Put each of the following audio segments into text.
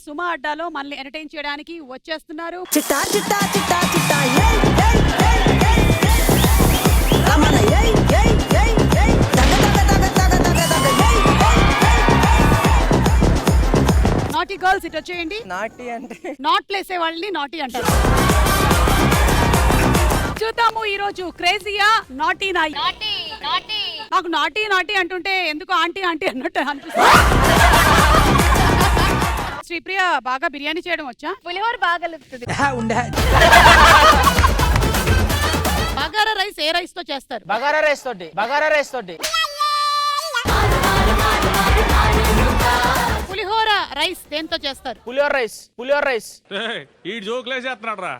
సుమా అడ్డాలో మనల్ని ఎంటర్టైన్ చేయడానికి వచ్చేస్తున్నారు. చిట్టా చిట్టా చిట్టా చిట్టా ఏయ్ ఏయ్ ఏయ్ ఏయ్ రమణ ఏయ్ ఏయ్ ఏయ్ ఏయ్ దగ దగ దగ దగ దగ దగ ఏయ్ నాటీ గర్ల్స్ ఇటు వచ్చేయండి. నాటి అంటే నాట్ ప్లేసే వాళ్ళని నాటీ అంటారు. చూద్దాము ఈ రోజు క్రేజీయా నాటీ నా. నాకు నాటీ నాటీ అంటుంటే ఎందుకు ఆంటీ ఆంటీ అన్నట్టు అనిపిస్తుంది. శ్రీప్రియ బాగా బిర్యానీ చేయడం వచ్చా? పులిహోర బాగా కలుపుతుంది. బగారా రైస్ ఏ రైస్ తో చేస్తారు? బగారా రైస్ తోటి పులిహోర రైస్ దేంతో చేస్తారు? పులిహోర రైస్ ఈ జోకులే చేస్తున్నాడు రా.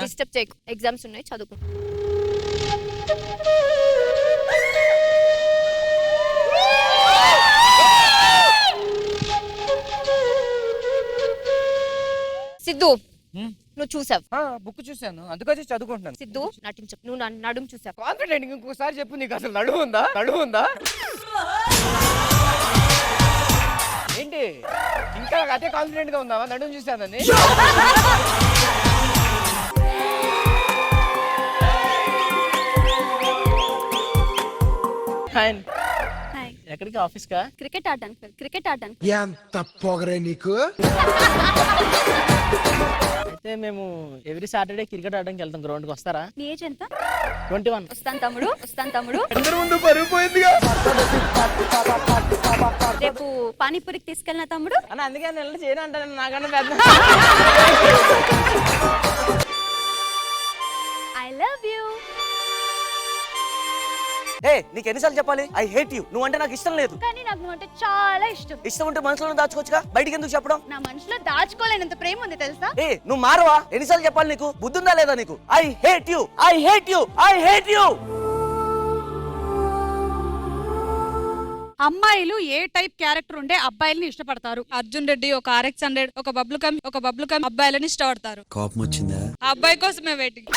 డిస్టర్బ్ చేయకు, ఎగ్జామ్స్ ఉన్నాయి, చదువుకో. సిద్ధు, నువ్వు చూసావు? బుక్ చూసాను, అందుకని చదువుకుంటున్నాను. సిద్ధు నటించు. నువ్వు నడుము చూసావు? కాన్ఫిడెంట్ ఇంకోసారి చెప్పు. నీకు అసలు నడుము ఉందా ఏంటి ఇంకా అదే కాన్ఫిడెంట్ గా ఉందావా? నడుము చూసానని. ఎక్కడికి? ఆఫీస్ కా? క్రికెట్ ఆడడానికి. ఎంత పొగరే నీకు. అయితే మేము ఎవ్రీ సాటర్డే క్రికెట్ ఆడడానికి వెళ్తాం. గ్రౌండ్ కి వస్తారా? నీ ఏజ్ ఎంత? 21. వస్తాను తమ్ముడు. అందరి ముందు పరుగు పోయిందిగా. రేపు పానీపూరికి తీసుకెళ్ళిన తమ్ముడు. అని అందుకే నేను చేయను అంటాను. నాకన్నా పెద్ద. I love you. నీకు ఎన్నిసార్లు చెప్పాలి? I hate you. నువ్వు అంటే నాకు ఇష్టం లేదు. కానీ నాకు నువ్వు అంటే చాలా ఇష్టం. ఇష్టం ఉంటే మనసులో దాచుకోవచ్చుగా, బయటికి ఎందుకు చెప్పడం? నా మనసులో దాచుకోలేనంత ప్రేమ ఉంది తెలుసా? నువ్వు మారవా? ఎన్నిసార్లు చెప్పాలి నీకు? బుద్ధుందా లేదా నీకు? I hate you. అమ్మాయిలు ఏ టైప్ క్యారెక్టర్ ఉండే అబ్బాయిల్ని ఇష్టపడతారు? అర్జున్ రెడ్డి, ఒక RX100, ఒక బబ్లు కమ్ అబ్బాయిలని ఇష్టపడతారు. కోపం వచ్చిందా? ఆ అబ్బాయి కోసమే వెయిటింగ్.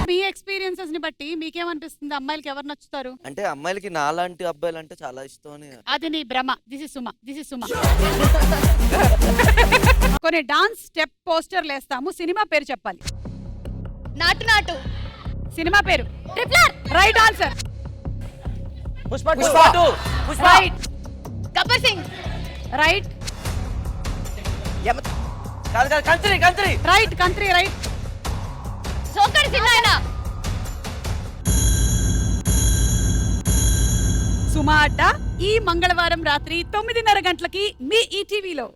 మీ ఎక్స్పీరియన్సెస్ ని బట్టి మీకేమనిపిస్తుంది? అమ్మాయిలకి ఎవరు నచ్చుతారు? అంటే అమ్మాయిలకి నాలాంటి అబ్బాయిలు అంటే చాలా ఇష్టం అని. అది నీ భ్రమ. This is Suma. కొన్ని డాన్స్ స్టెప్ పోస్టర్లు వేస్తాము. సినిమా పేరు చెప్పాలి. నాటు. సినిమా పేరు ట్రిపులర్. Right answer. Pushpa. Right. Gabbar Singh. Right. కాదు కంత్రి. రైట్. కంట్రీ. రైట్. సోకర్ సినాయన. సుమా అడ్డా ఈ మంగళవారం రాత్రి 9:30 గంటలకి మీ ఈటీవీలో.